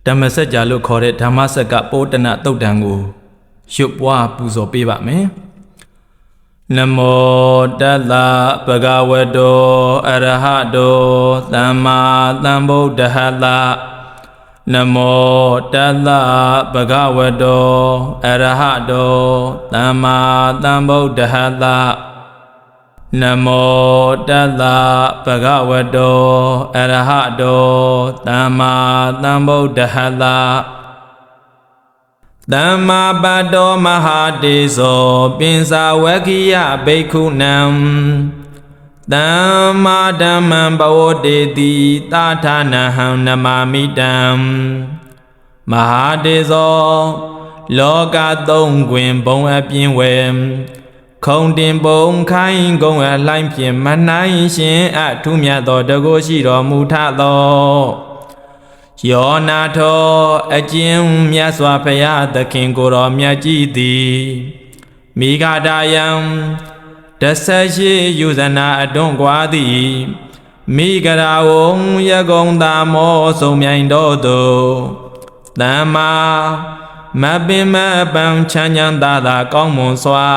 ဓမ္မစကြာလို့ခေါ်တဲ့ဓမ္မစက်ကပောတနတုတ်တံကိုရွတ်ပွားပူဇော်ပေးပါမယ်နမောတတ္တဗုဒ္ဓဝတ္တောအရဟတောသမ္မာသမ္ဗုဒ္ဓဟတနမောတတ္တဗုဒ္ဓဝတ္တောအရဟတောသမ္မာသမ္ဗုဒ္ဓဟတနမောတတ္တဗုဒ္ဓဝတ္တောအရဟတောသမ္မာသမ္ဗုဒ္ဓဟတသမ္မာပတ်တောမဟာတေဇောပိဉ္စဝဂ္ခိယဘိက္ခုနံသမ္မာဓမ္မံဘဝတေတိသာထနဟံနမာမိတံမဟာတေဇောလောကသုံးတွင်ဘုံအပြင်းဝဲခုံတင်ပုံခိုင်းကုံအလှိုင်းဖြင့်မနိုင်ရှင်အထုမြတ်သောတကုရှိတော်မူထသောယောနာထောအကျဉ်မြတ်စွာဘုရားသခင်ကိုယ်တော်မြတ်ကြီးသည်မိဂဒာယံ18ယူဇနာအတွန်းကွာသည်မိဂရာဝံယကုံသာမောဆုံးမြိုင်တော်သူသမ္မာမပင်မပံချမ်းချမ်းသာသာကောင်းမွန်စွာ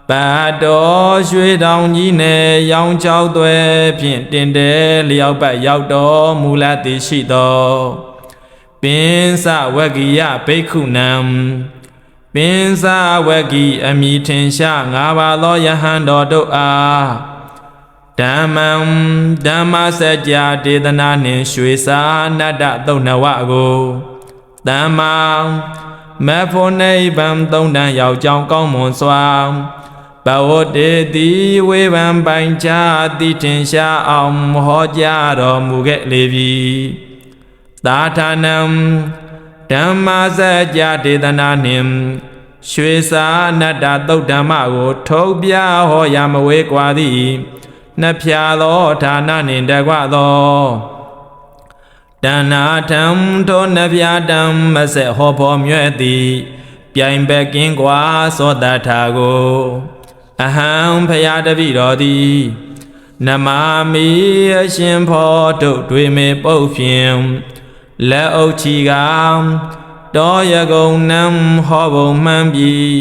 ပတ်တော်ရွှေတောင်ကြီးနယ်ရောင်ချောက်သွဲဖြင့်တင်တယ်လျောက်ပတ်ရောက်တော်မူလသည်ရှိသောပိဉ္စဝဂ္ခိယဘိက္ခုနံပိဉ္စဝဂ္ခိအမည်ထင်ရှား၅ပါးသောယဟန်တော်တို့အားဓမ္မံဓမ္မစကြာဒေသနာနှင့်ရွှေစာနတ္တသုဏဝကိုသမ္မာမဖို့နိဗ္ဗာန်သုံးတန်ရောက်ကြောင်းကောင်းမွန်စွာဘဝတေတိဝေဗံပိုင်ချတိထင်ရှားအောင်ဟောကြားတော်မူခဲ့လေပြီသာထနံဓမ္မစကြာဒေသနာနှင့်ရွှေစာနတ္တသုတ်ဓမ္မကိုထုတ်ပြဟောရမဝေကွာသည်နှစ်ဖြာသောဌာနနှင့်တကွသောတဏ္ဍာထံထိုနှစ်ဖြာဓမ္မစဟောဖော်မြဲသည်ပြိုင်ဘက်ကင်းကွာသောတထာကိုအဟံဖရာတပိတော်သည်နမာမိအရှင်ဖောတို့တွေမေပုတ်ဖြင့်လက်အုပ်ချီကတောရကုံနံဟောဘုံမှန်ပြီး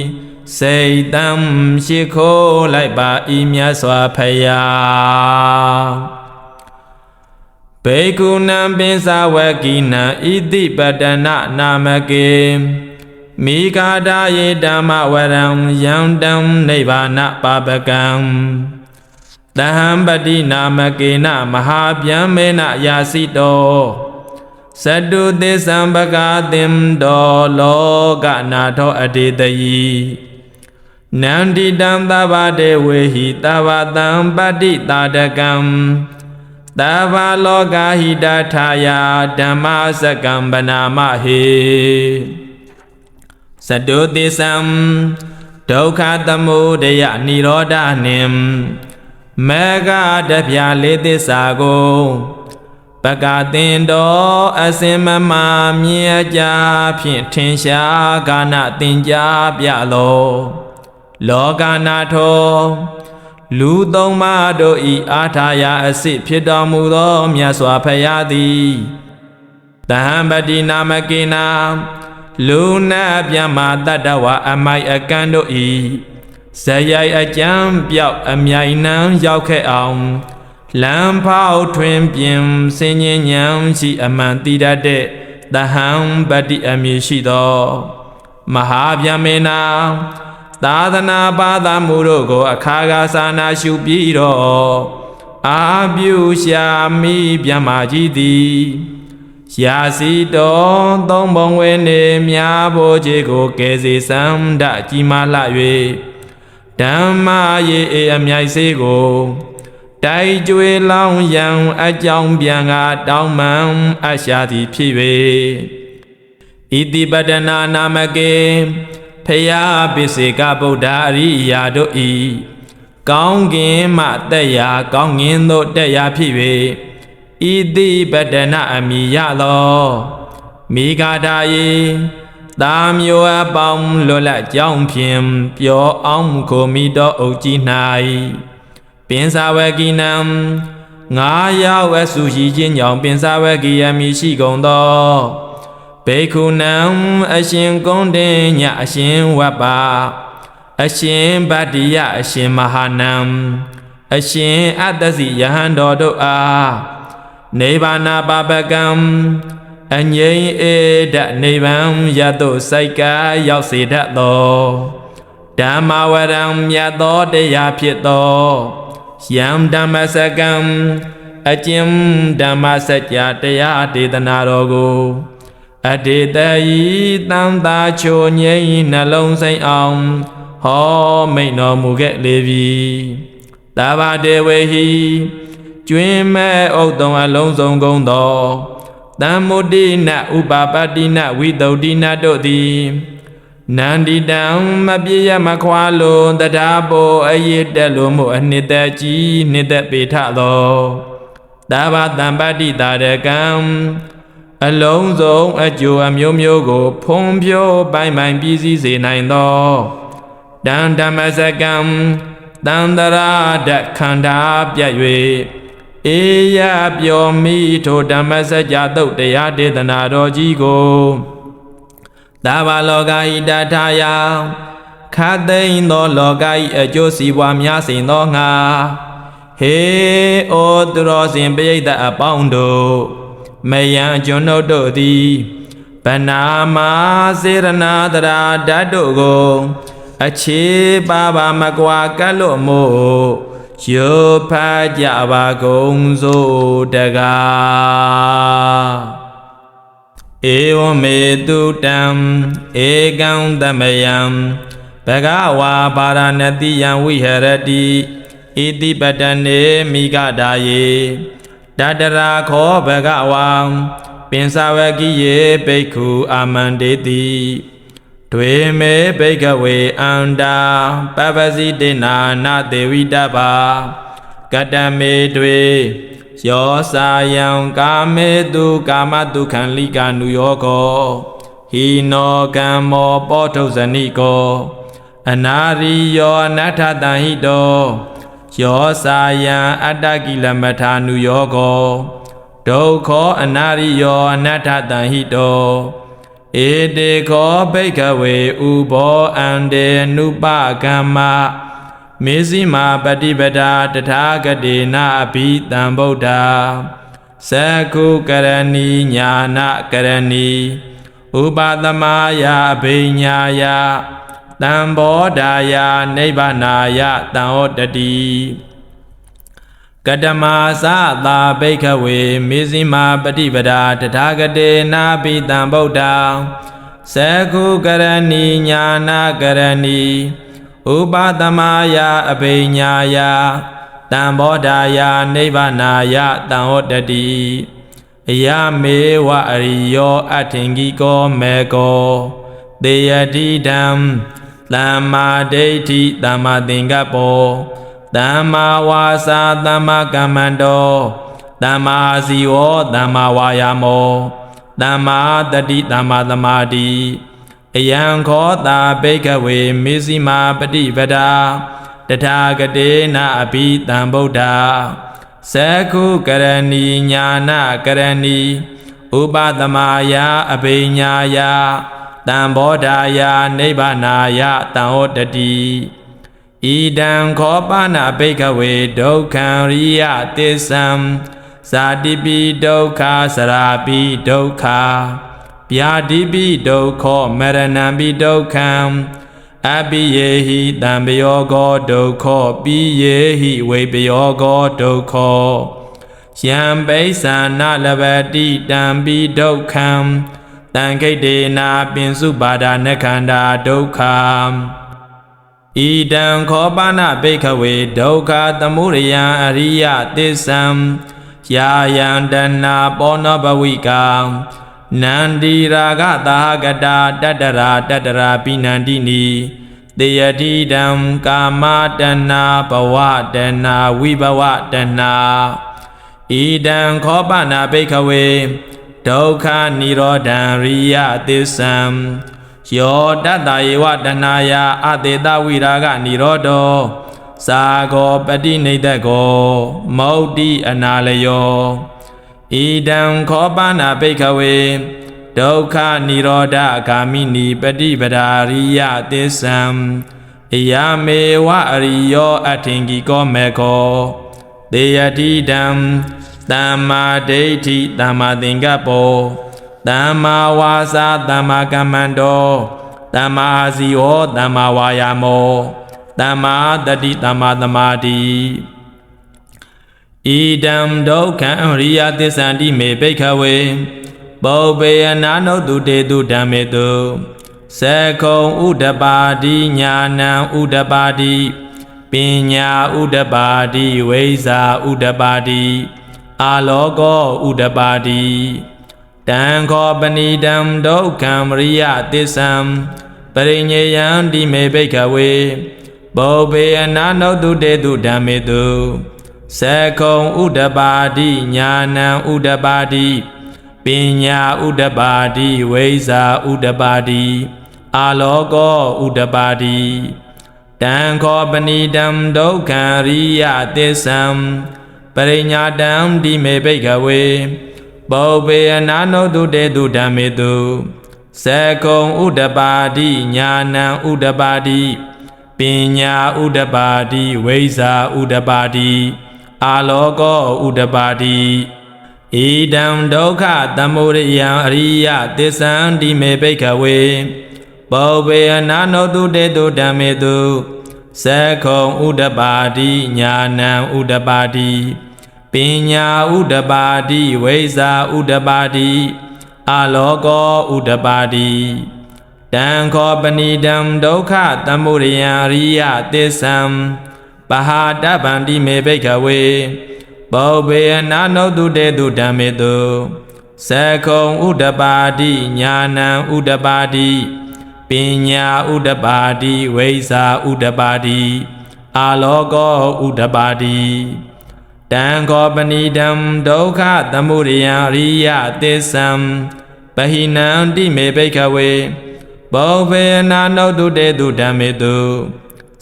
စိတ်တံရှိခိုးလိုက်ပါဤမြတ်စွာဖရာဘေကုဏံပိဉ္စဝဂ္ခိနံဣတိပတနာနာမကေမိဂဒာယေဓမ္မဝရံယံတံနိဗ္ဗာနပါပကံတဟံပတိနာမကေနမဟာဗျံမေနယာစိတောသတုသစ္ဆံပကာသင်္တောလောကနာထောအတေတယိနန္တိတံသဗ္ဗတေဝေဟိသဗ္ဗတံပတိတာတကံသဗ္ဗလောကဟိတထာယဓမ္မစကံဗနာမဟေသတုသစ္ဆံဒုက္ခသမုဒယနိရောဓနှင့်မေဃတပြာလေးသစ္စာကိုပကသင်တော်အစင်မမမြင်ကြဖြင့်ထင်ရှားကာနသင်ကြားပြလောလောကနာထောလူသုံးပါးတို့ဤအာထာယအစစ်ဖြစ်တော်မူသောမြတ်စွာဘုရားသည်တဟံပတိနာမကေနာလူနာပြမတတ္တဝအမိုက်အကန့်တို့ဤဇယိုက်အကြံပြောက်အမြိုင်နှံရောက်ခဲ့အောင်လမ်းဖောက်ထွင်ပြင်စင်ញဉံရှိအမှန်တိရတဲ့တဟံပတိအမည်ရှိသောမဟာဗျမေနာသာသနာပါဒမှုတို့ကိုအခါခါစာနာရှုပြီးတော့အာပြုရှာမိဗျမကြီးသည်ရာစီတော်သုံးဘုံဝေနေမြားဖို့ခြေကိုကယ်စေစံဒကြီးမားလှ၍ဓမ္မရေအမြိုက်စေးကိုတိုက်ကြွေလောင်းရန်အကြောင်းပြန်ကတောင်းမှန်အရှာသည်ဖြစ်၍ဣတိပတနာနာမကေဖယားပိစေကဗုဒ္ဓအရိယာတို့ဤကောင်းကင်မှတက်ရာကောင်းငင်သို့တက်ရာဖြစ်၍ဣတိပတနာအမိယသောမိဂဒာယေတာမျိုးအပေါင်းလွတ်လပ်ကြောင်းဖြင့်ပြောအောင်ကိုမိတော်အုပ်ကြီး၌ပိဉ္စဝဂ္ခိနံငါးယောက်အဆုရှိခြင်းကြောင့်ပိဉ္စဝဂ္ခိယမိရှိကုန်သော ဘေခုနံအရှင်ကုန်းတင်ညအရှင်ဝပ္ပအရှင်ဗတ္တိယအရှင်မဟာနံအရှင်အတ္တစီယဟန်တော်တို့အားနိဗ္ဗာန်ပါပကံအငြိမ်းအေဒနိဗ္ဗာန်ရသို့စိုက်ကရောက်စေတတ်သောဓမ္မဝရံမြတ်သောတရားဖြစ်သောယံဓမ္မစကံအကျဉ်ဓမ္မစကြာတရားဒေသနာတော်ကိုအတေတယီတန်တာချိုငြိမ်းနှလုံးစိမ်အောင်ဟောမိန်တော်မူခဲ့လေပြီတဘာတေဝေဟိကျွင်းမဲ့ဥဒ္ဒံအလုံးစုံကုန်သောတမ္မုဒ္ဒိနဥပပတ္တိနဝိသုဒ္ဓိနတို့သည်နန္ဒီတံမပြည့်ရမခွာလုံးတရားပေါ်အရေးတက်လို့မှုအနှစ်သက်ကြီးနှစ်သက်ပေထသောတဘာတံပတ္တိတာရကံအလုံးစုံအကျိုးအမျိုးမျိုးကိုဖုံးဖြိုးပိုင်ပိုင်ပြည့်စည်စေနိုင်သောတန်ဓမ္မစကံတန္တရာဓခန္ဓာပြတ်၍အေယပြောမိထိုဓမ္မစကြာတုတ်တရားဒေသနာတော်ကြီးကိုသဗ္ဗလောကဤတထာယခသိမ့်သောလောကဤအကျိုးစီးပွားများစဉ်သောငါဟေဩသူတော်စင်ပရိသတ်အပေါင်းတို့မယံကျွန်ုပ်တို့သည်ဗနာမစေရနာတရာဓာတ်တို့ကိုအခြေပါပါမကွာကတ်လို့မို့ယောဖာကြပါကုန်စို့တကားဧဝမေတုတံဧကံသမယံဘဂဝါပါရဏတိယံဝိဟရတိဣတိပတနေမိဂဒါယေတတရာခောဘဂဝံပင်စဝကိယေဘိက္ခုအာမန္တေတိဒွေမေဘိက္ခဝေအန္တာပပစီတေနာနာတေဝိတပါကတမေတွေယောစာယံကာမေတုကာမတုခံလိကာနုယောကောဟိနောကမ္မောပောထုဇဏိကောအနာရိယောအနတ္ထတံဟိတောယောစာယံအတ္တကိလမထာနုယောကောဒုက္ခောအနာရိယောအနတ္ထတံဟိတောဧတေခောဘိက္ခဝေဥဘောအန္တေနုပကမ္မမေဇိမာပฏิပဒါတထာဂတေနာဘိတံဗုဒ္ဓသက္ခုကရဏီညာနာကရဏီဥပသမယအဘိညာယတံဘောဓာယနိဗ္ဗာနာယတံဟောတတိကတမသသာဘိက္ခဝေမေဇိမာပฏิပဒါတထာဂတေနာဘိတံဗုဒ္ဓသက္ခုကရဏီညာနာကရဏီဥပသမယအဘိညာယတံဘောဓာယနိဗ္ဗာနာယတံဟောတတိအယမေဝအရိယောအထင်ကြီးကောမေကောတေယတိတံသမ္မာဒိဋ္ဌိသမ္မာသင်္ကပ္ပောသမ္မာဝါစာသမ္မာကမ္မန္တောသမ္မာစီဝောသမ္မာဝါယာမောသမ္မာတတိသမ္မာသမာဓိအယံခောတာဘိက္ခဝေမေဇိမာပฏิပဒါတထာဂတေနာအဘိတံဗုဒ္ဓသက္ခုကရဏီညာနာကရဏီဥပသမယအဘိညာယတံဘောဓာယနိဗ္ဗာနာယတံဟောတတိဣဒံခောပနာဘိက္ခဝေဒုက္ခံရိယသစ္စံဇာတိပိဒုက္ခစရာပိဒုက္ခဗျာတိပိဒုက္ခမရဏံပိဒုက္ခံအပိယေဟိတံပယောကောဒုက္ခပိယေဟိဝေပယောကောဒုက္ခယံပိဿာနလဘတိတံပိဒုက္ခံတံခိတေနာပင်စုပါဒနခန္ဓာဒုက္ခဣဒံခောပနဘိက္ခဝေဒုက္ခသမုဒယံအရိယသစ္စံယာယံတဏပောနောဘဝိကံနန္ဒီရာဂသာဂတာတတရာပိနန္တိနီတေယတိတံကာမတဏဘဝတဏဝိဘဝတဏဣဒံခောပနဘိက္ခဝေဒုက္ခនិရောဓံရိယသစ္စံယောတတ္တယေဝတဏယအတေတဝိရာဂនិရောဓောသာဂောပတိနိဒကောမௌတိအနာလယောဣဒံခောပနာဘိက္ခဝေဒ ဒုက္ခនិရောဓဂာမိနိပฏิပဒါရိယသစ္ဆံအယမေဝအရိယောအထင်ကြီးကောမေခောတေယတိတံသမ္မာဒိဋ္ဌိသမ္မာသင်္ကပ္ပောသမ္မာဝါစာသမ္မာကမ္မန္တောသမ္မာအာဇီဝောသမ္မာဝါယာမောသမ္မာတတိသမ္မာသမာဓိဣဒံဒုက္ခံရိယသစ္ဆန္တိမေဘိက္ခဝေပုပ္ပေယနာနုတုတေတုဓမ္မေတုသက္ခုံဥဒ္ဓပါတိညာဏံဥဒ္ဓပါတိပညာဥဒ္ဓပါတိဝိဇ္ဇာဥဒ္ဓပါတိအာလောကောဥဒ္ဓပါတိတံခောပဏိတံဒုက္ခံရိယသစ္ဆံပရိညေယံတိမေဘိက္ခဝေပုပ္ပေယနာနုတုတေတုဓမ္မေတုသက္ခုံဥဒ္ဓပါတိညာဏံဥဒ္ဓပါတိပညာဥဒ္ဓပါတိဝိဇ္ဇာဥဒ္ဓပါတိအာလောကောဥဒ္ဓပါတိတံခောပဏိတံဒုက္ခံရိယသစ္ဆံပရိညာတံတိမေဘိက္ခဝေပုပ္ပေယနာနုတုတေတုဓမ္မေတုသက္ခုံဥဒ္ဓပါတိညာဏံဥဒ္ဓပါတိပညာဥဒ္ဓပါတိဝိဇ္ဇာဥဒ္ဓပါတိအာလောကောဥဒ္ဓပါတိဣဒံဒုက္ခသမုဒယံအရိယသစ္ဆံတိမေဘိက္ခဝေပုပ္ပေယနာနုတုတေတုဓမ္မေတုသက္ခုံဥဒ္ဓပါတိညာဏံဥဒ္ဓပါတိပညာဥဒ္ဓပါတိဝိဇ္ဇာဥဒ္ဓပါတိအာလောကောဥဒ္ဓပါတိတံခောပဏိတံဒုက္ခသမုဒယံအရိယသစ္ဆံပဟာတဗန္တိမေဘိက္ခဝေပုပ္ပေယနာနုတုတေတုဓမ္မေတုသက္ခုံဥဒ္ဓပါတိညာဏံဥဒ္ဓပါတိပညာဥဒ္ဓပါတိဝိဇ္ဇာဥဒ္ဓပါတိအာလောကောဥဒ္ဓပါတိတံခောပဏိတံဒုက္ခသမုဒယံအရိယသစ္ဆံပဟိနံတိမေဘိက္ခဝေပုပ္ပေယနာနုတုတေတုဓမ္မေတု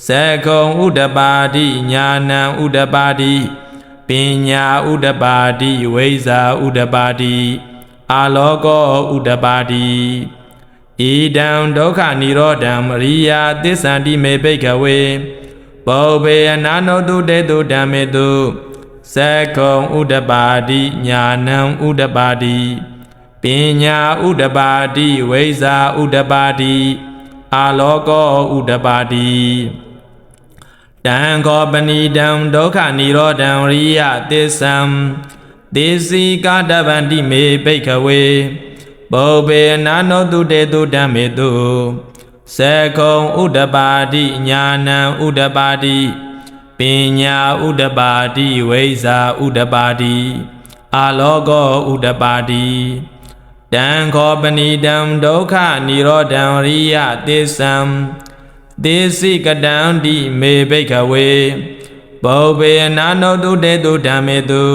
သက္ခုံဥဒ္ဓပါတိညာဏံဥဒ္ဓပါတိပညာဥဒ္ဓပါတိဝိဇ္ဇာဥဒ္ဓပါတိအာလောကောဥဒ္ဓပါတိဣဒံဒုက္ခនិရောဓံအရိယသစ္ဆန္တိမေဘိက္ခဝေပုပ္ပေယနာနုတုတေတုဓမ္မေတုသက္ခုံဥဒ္ဓပါတိညာဏံဥဒ္ဓပါတိပညာဥဒ္ဓပါတိဝိဇ္ဇာဥဒ္ဓပါတိအာလောကောဥဒ္ဓပါတိတံခောပဏိတံဒုက္ခនិရောဓံအရိယသစ္ဆံသေစီကာတဗန္တိမေဘိက္ခဝေပုပ္ပေယနာနုတုတေတုဓမ္မေတုသက္ခုံဥဒ္ဓပါတိညာဏံဥဒ္ဓပါတိပညာဥဒ္ဓပါတိဝိဇ္ဇာဥဒ္ဓပါတိအာလောကောဥဒ္ဓပါတိတံခောပဏိတံဒုက္ခនិရောဓံအရိယသစ္ဆံသေစိကတံတိမေဘိက္ခဝေပုပ္ပေယနာနုတုတေတုဓမ္မေတု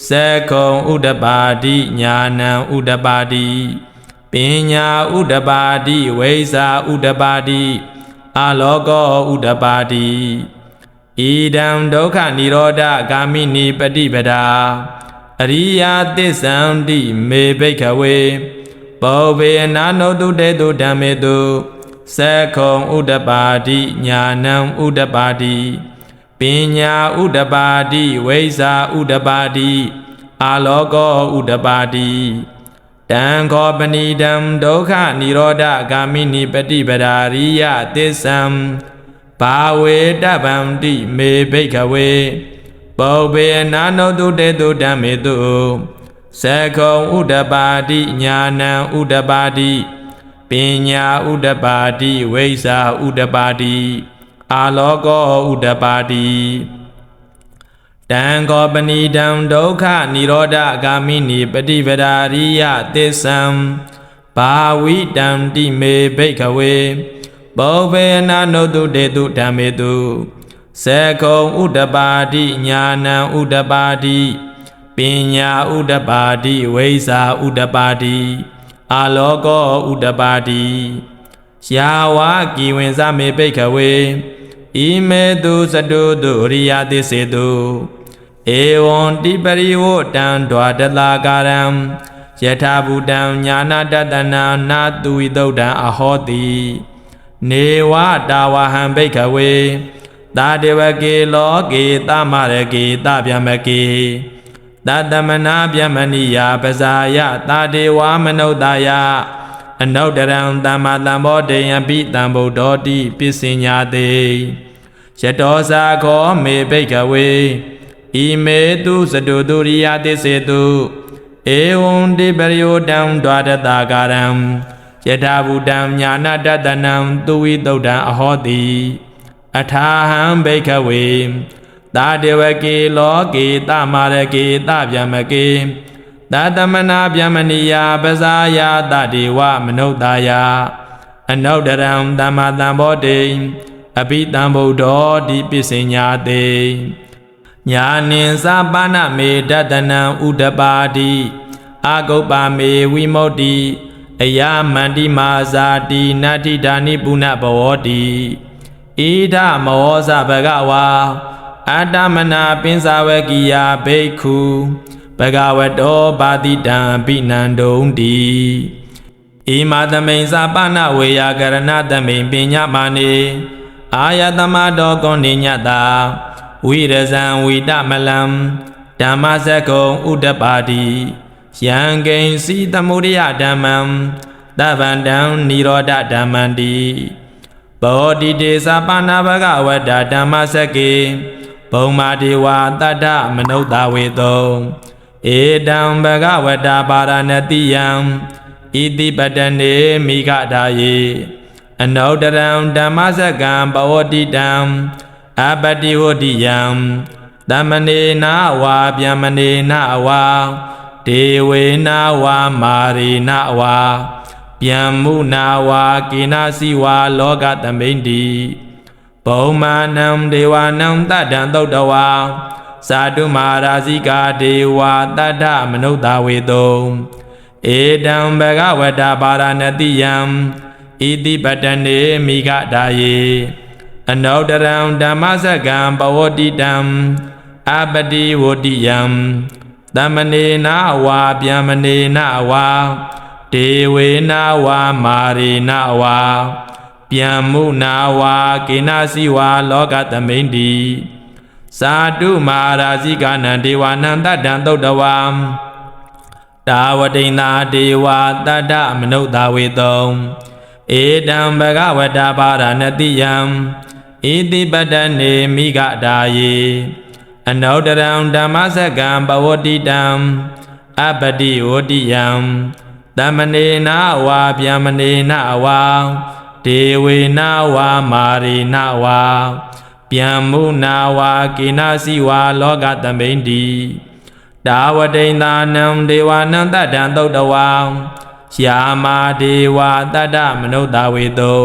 သက္ခုံဥဒ္ဓပါတိညာဏံဥဒ္ဓပါတိပညာဥဒ္ဓပါတိဝိဇ္ဇာဥဒ္ဓပါတိအာလောကောဥဒ္ဓပါတိဣဒံဒုက္ခនិရောဓဂာမိနိပฏิပဒါအရိယသစ္ဆန္တိမေဘိက္ခဝေပုပ္ပေယနာနုတုတေတုဓမ္မေတုသက္ခုံဥဒ္ဓပါတိညာဏံဥဒ္ဓပါတိပညာဥဒ္ဓပါတိဝိဇ္ဇာဥဒ္ဓပါတိအာလောကောဥဒ္ဓပါတိတံခောပဏိတံဒုက္ခនិရောဓဂာမိနိပฏิပဒါရိယသစ္ဆံဘာဝေတဗန္တိမေဘိက္ခဝေပုပ္ပေယနာနုတုတေတုဓမ္မေတုသက္ခုံဥဒ္ဓပါတိညာဏံဥဒ္ဓပါတိပညာဥဒ္ဓပါတိဝိဇ္ဇာဥဒ္ဓပါတိအာလောကောဥဒ္ဓပါတိတံခောပဏိတံဒုက္ခនិရောဓဂာမိနိပฏิပဒါရိယသစ္ဆံဘာဝိတံတိမေဘိက္ခဝေပုပ္ပေယနာနုတုတေတုဓမ္မေတုသက္ခုံဥဒ္ဓပါတိညာဏံဥဒ္ဓပါတိပညာဥဒ္ဓပါတိဝိဇ္ဇာဥဒ္ဓပါတိအာလောကောဥဒ္ဓပါတိယာဝကိဝင်စမေဘိက္ခဝေဣမေတုသတုတုအရိယသစ္စေတုဧဝံတိပရိဝတံဒွါတလာကာရံ ယထာဘူတံညာနာတတနာနာသူဝိသုဒ္ဓံအဟောတိနေဝတာဝဟံဘိက္ခဝေသာဒေဝကေလောကေသမရကေသဗျမကေသတမနာဗျမဏိယပဇာယသာဒေဝမနုဿာယအနုတရံသမ္မာသမ္ဗောတေယံပိတံဗုဒ္ဓောတိပစ္စညာတေယတောဇာခောမေဘိက္ခဝေဣမေတုစတုတုရိယသစ္စေတုဧဝံတိပရိယောတံဒွါရတကာရံယထာဘူတံညာနာတတနံသူဝိသုဒ္ဓံအဟောတိအထာဟံဘိက္ခဝေသာဒေဝကေလောကေသမရကေသဗျမကေသတမနာဗျမဏိယပဇာယသဒေဝမနုဿာယအနုတရံသမ္မာသမ္ဗောတေအဘိတံဗုဒ္ဓောတိပစ္စညာတေညာနိသပါဏမေတတနံဥဒပါတိအာဂုပ္ပမေဝိမု ക്തി အယမန္တိမာဇာတိနာတိဒါနိပုဏ္ဏဘဝတိဣဒမောဇဘဂဝါအတ္တမနာပင်စာဝကိယဘိက္ခုဘဂဝတောပါတိတံပိနန္ဒုံတိဣမာသမိန်စာပနဝေယကရဏသမိန်ပညာမာနေအာယတမတောကောဏိညတာဝိရဇံဝိတမလံဓမ္မစကုံဥဒ္ဒပါတိယံကိဉ္စီသမုဒယဓမ္မံသဗ္ဗန္တံနိရောဓဓမ္မန္တိဘောဓိတေသပနာဘဂဝတ္တဓမ္မစကေဘုံမာဒေဝတတ္ထမနုဿဝေတောဧတံဘဂဝတ္တပါရဏတိယံဣတိပတနေမိဂဒါယေအနုတရံဓမ္မစကံဘဝတိတံအပတိဝတိယံသမနေနာဝါဗျမနေနာဝါဒေဝေနာဝါမာရေနာဝါဗျမ္မုနာဝါကိနာစီဝါလောကသမိန်တိဘုံမာနံဒေဝနံတတံသုတ်တဝါသာတုမာရာဇိကာဒေဝတတ္ထမနုဿဝေတောဧတံဘဂဝတ္တပါရဏတိယံဣတိပတနေမိဂဒါယေအနုတရံဓမ္မစကံဘဝတိတံအပတိဝတိယံသမနေနာဝါဗျမနေနာဝါဒေဝေနာဝါမာရေနာဝါဗျမ္မုနာဝါကိနာစီဝါလောကသမိန်တိသာတုမာရာဇိကနံဒေဝနံတတံသုတ်တဝါတာဝတိန်သာဒေဝတတ္ထမနုဿဝေတောဧတံဘဂဝတ္တပါရဏတိယံဣတိပတနေမိဂဒါယေအနုတရံဓမ္မစကံဘဝတိတံအပတိဝတိယံသမနေနာဝါဗျမနေနာဝါဒေဝေနာဝါမာရေနာဝါဗျမ္မုနာဝါကိနာစီဝါလောကသမိန်တိတာဝတိန်သာနံဒေဝနံတတံသုတ်တဝါယာမာဒေဝတတ္ထမနုဿဝေတော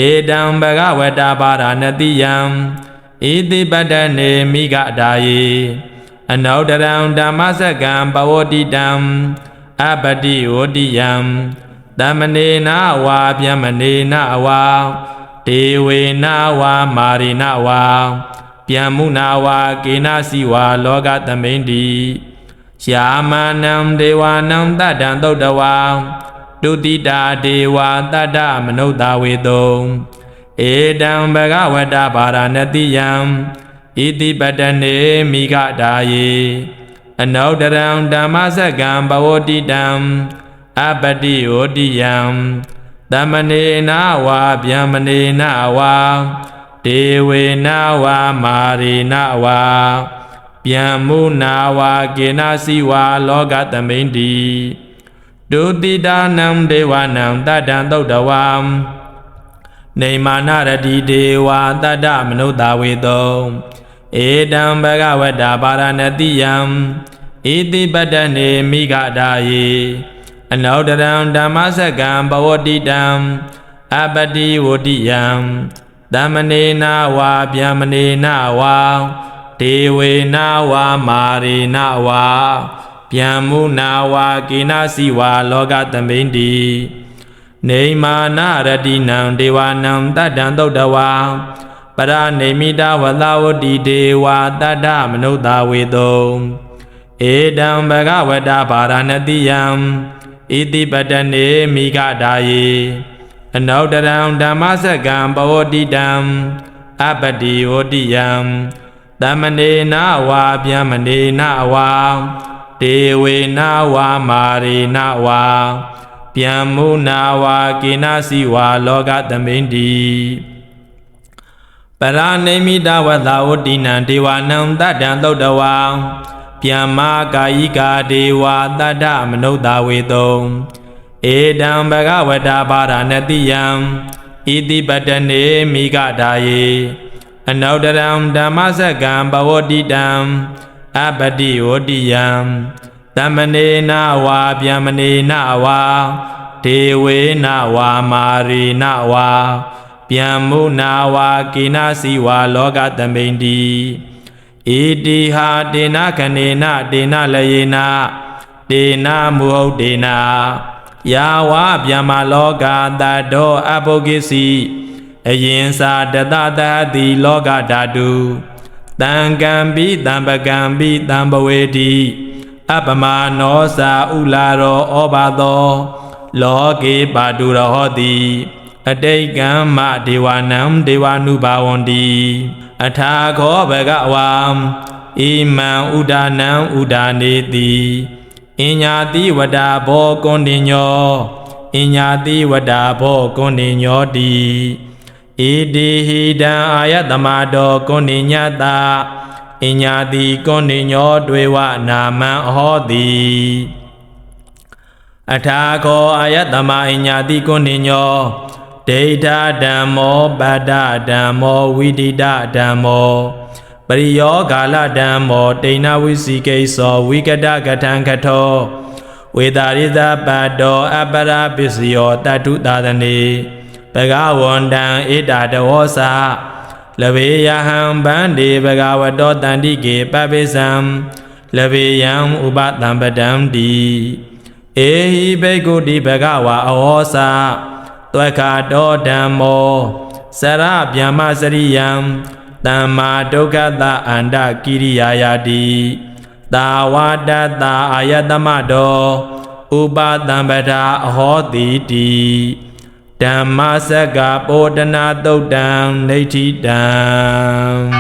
ဧတံဘဂဝတ္တပါရဏတိယံဣတိပတနေမိဂဒါယေအနုတရံဓမ္မစကံဘဝတိတံအပတိဝတိယံသမနေနာဝါဗျမနေနာဝါဒေဝေနာဝါမာရေနာဝါဗျမ္မုနာဝါကိနာစီဝါလောကသမိန်တိယာမာနံဒေဝနံတတံသုတ်တဝါတုတိတာဒေဝတတ္ထမနုဿဝေတောဧတံဘဂဝတ္တပါရဏတိယံဣတိပတနေမိဂဒါယေအနုတရံဓမ္မစကံဘဝတိတံအပတိဝတိယံသမနေနာဝါဗျမနေနာဝါဒေဝေနာဝါမာရေနာဝါဗျမ္မုနာဝါကိနာစီဝါလောကသမိန်တိဒုတိတာနံဒေဝနံတတံသုတ်တဝါနေမာနရတိဒေဝတတ္ထမနုဿဝေတောဧတံဘဂဝတ္တပါရဏတိယံဣတိပတနေမိဂဒါယေအနုတရံဓမ္မစကံဘဝတိတံအပတိဝတိယံသမနေနာဝါဗျမနေနာဝါဒေဝေနာဝါမာရေနာဝါဗျမ္မုနာဝါကိနာစီဝါလောကသမိန်တိနေမာနရတိနံဒေဝနံတတံသုတ်တဝါပရနေမိတာဝသဝတိဒေဝတတ္ထမနုဿဝေတော Edam Bhagavata Paranatiyam Iti Patane Mikadaye Anaudaram Dhammasakam Bhavodidam Abadi Odiyam Damane Nawa Pyamane Nawa Dewe Nawa Mare Nawa Pyamu Nawa Kinasiwa Logatamindi Paranamida Vada Odinan Devanam Tadam Dodawa Pyama Kayika Dewa Tada Manoda Vedom Edam Bhagavata Paranatiyam Iti Patane Mikadaye Anaudaram Dhammasakam Bhavodidam Abadi Odiyam Damane Nawa Pyamane Nawa Dewe Nawa Mare Nawa Pyamu Nawa Kinasiwa Logatamindi Itiha Dena Kanena Dena Layena Dena Muhodena Yawa Pyama Loga Dado Abogisi Ayinsa Dadadadi Loga Dadu Tangambi Tambagambi Tambawedi Apama Nosa Ularo Obado Logi Badura Hodi Adegama Dewanam Dewanubawandi Athago Bhagawam Imam Udanam Udaneti Inyati Wada Bo Kondinyo Inyati Wada Bo Kondinyo Di Idi Hidam Ayatamado Kondinyata Inyati Kondinyo Dwewa Nama Hodi Athago Ayatama Inyati Kondinyo Deita Dhammo Bada Dhammo Vidida Dhammo Pariyo Gala Dhammo Dena Visikeso Vikada Gatankato Vedarita Bado Abara Bisyo Tatu Dadane Bhagavandam Ida Davosa Laveyaham Bandi Bhagavato Tandike Papisam Laveyam Ubatampadam Di Ehi Bhagudi Bhagava Ahosa Twaka Do Dhammo Sara Pyama Sariyam Dhamma Dogata Anda Kiriyayadi Dawadatta Ayatamado Ubatampada Ahoditi Dhammasaka Bodhana Dodam Naitidam